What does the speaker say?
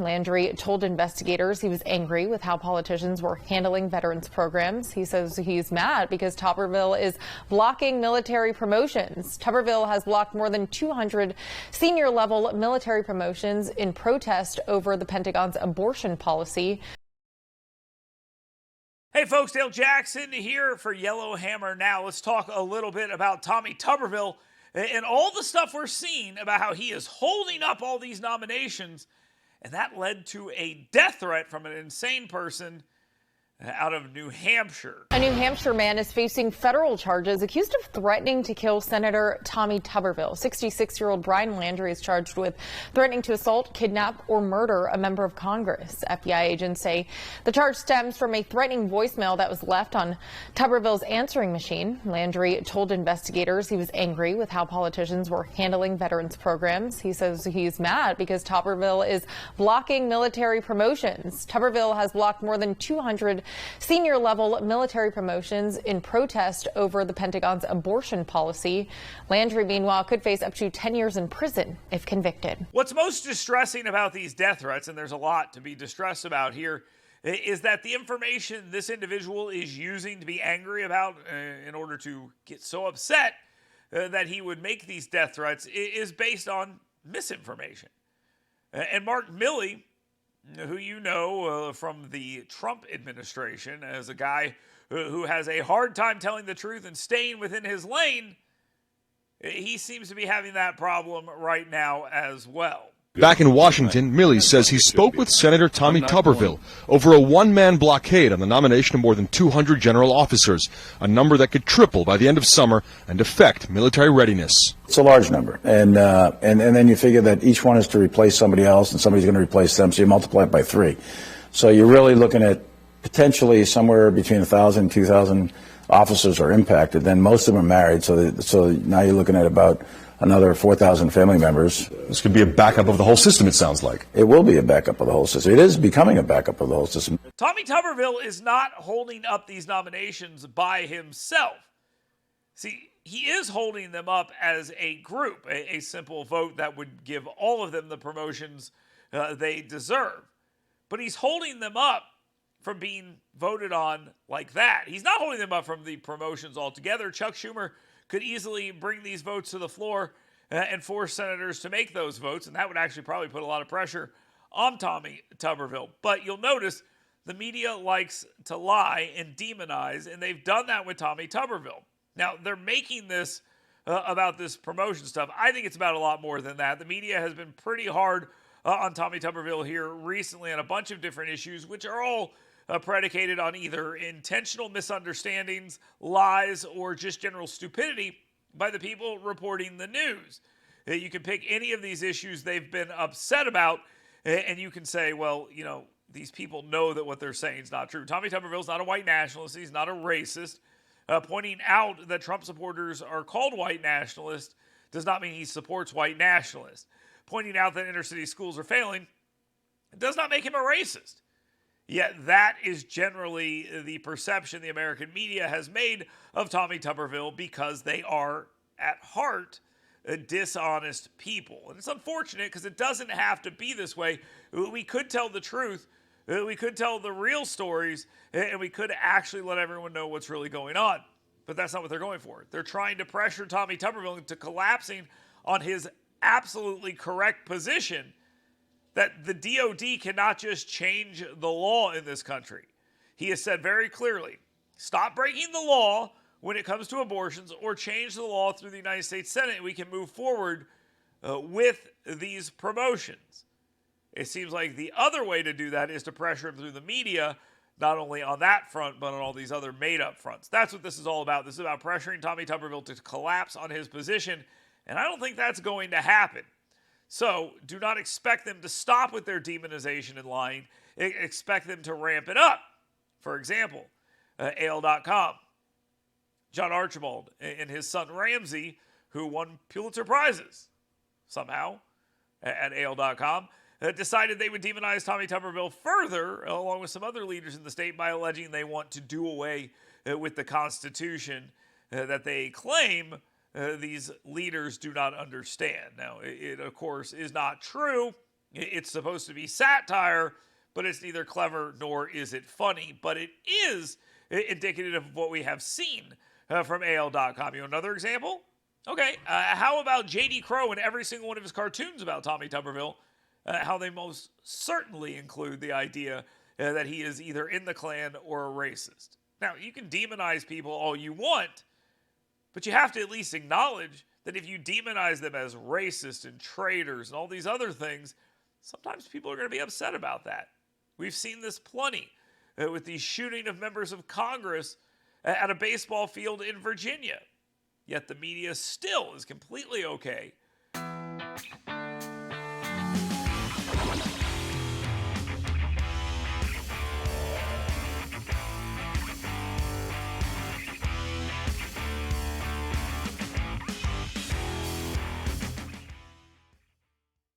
Landry told investigators he was angry with how politicians were handling veterans programs. He says he's mad because Tuberville is blocking military promotions. Tuberville has blocked more than 200 senior level military promotions in protest over the Pentagon's abortion policy. Hey folks, Dale Jackson here for Yellowhammer Now. Let's talk a little bit about Tommy Tuberville and all the stuff we're seeing about how he is holding up all these nominations. And that led to a death threat from an insane person out of New Hampshire. A New Hampshire man is facing federal charges accused of threatening to kill Senator Tommy Tuberville. 66-year-old Brian Landry is charged with threatening to assault, kidnap, or murder a member of Congress. FBI agents say the charge stems from a threatening voicemail that was left on Tuberville's answering machine. Landry told investigators he was angry with how politicians were handling veterans programs. He says he's mad because Tuberville is blocking military promotions. Tuberville has blocked more than 200 senior level military promotions in protest over the Pentagon's abortion policy. Landry, meanwhile, could face up to 10 years in prison if convicted. What's most distressing about these death threats, and there's a lot to be distressed about here, is that the information this individual is using to be angry about in order to get so upset that he would make these death threats is based on misinformation. And Mark Milley, who you know from the Trump administration as a guy who has a hard time telling the truth and staying within his lane, he seems to be having that problem right now as well. Back in Washington, Milley says he spoke with Senator Tommy Tuberville over a one-man blockade on the nomination of more than 200 general officers, a number that could triple by the end of summer and affect military readiness. It's a large number, and then you figure that each one is to replace somebody else, and somebody's going to replace them, so you multiply it by 3. So you're really looking at potentially somewhere between 1,000 and 2,000 officers are impacted. Then most of them are married, so now you're looking at about another 4,000 family members. This could be a backup of the whole system, it sounds like. It will be a backup of the whole system. It is becoming a backup of the whole system. Tommy Tuberville is not holding up these nominations by himself. See, he is holding them up as a group, a simple vote that would give all of them the promotions they deserve. But he's holding them up from being voted on like that. He's not holding them up from the promotions altogether. Chuck Schumer could easily bring these votes to the floor and force senators to make those votes, and that would actually probably put a lot of pressure on Tommy Tuberville. But you'll notice the media likes to lie and demonize, and they've done that with Tommy Tuberville. Now, they're making this about this promotion stuff. I think it's about a lot more than that. The media has been pretty hard on Tommy Tuberville here recently on a bunch of different issues, which are all predicated on either intentional misunderstandings, lies, or just general stupidity by the people reporting the news. You can pick any of these issues they've been upset about, and you can say, well, you know, these people know that what they're saying is not true. Tommy Tuberville's not a white nationalist. He's not a racist. Pointing out that Trump supporters are called white nationalists does not mean he supports white nationalists. Pointing out that inner city schools are failing does not make him a racist. Yet that is generally the perception the American media has made of Tommy Tuberville because they are, at heart, dishonest people. And it's unfortunate because it doesn't have to be this way. We could tell the truth. We could tell the real stories, and we could actually let everyone know what's really going on. But that's not what they're going for. They're trying to pressure Tommy Tuberville into collapsing on his absolutely correct position that the DOD cannot just change the law in this country. He has said very clearly, stop breaking the law when it comes to abortions or change the law through the United States Senate and we can move forward with these promotions. It seems like the other way to do that is to pressure him through the media, not only on that front, but on all these other made-up fronts. That's what this is all about. This is about pressuring Tommy Tuberville to collapse on his position, and I don't think that's going to happen. So do not expect them to stop with their demonization and lying. Expect them to ramp it up. For example, AL.com, John Archibald and his son Ramsey, who won Pulitzer Prizes somehow at AL.com, decided they would demonize Tommy Tuberville further, along with some other leaders in the state, by alleging they want to do away with the Constitution that they claim these leaders do not understand. Now, it of course is not true. It's supposed to be satire, but it's neither clever nor is it funny. But it is indicative of what we have seen from AL.com. You know, another example? Okay, how about J.D. Crowe in every single one of his cartoons about Tommy Tuberville? How they most certainly include the idea that he is either in the Klan or a racist. Now, you can demonize people all you want, but you have to at least acknowledge that if you demonize them as racist and traitors and all these other things, sometimes people are going to be upset about that. We've seen this plenty with the shooting of members of Congress at a baseball field in Virginia. Yet the media still is completely okay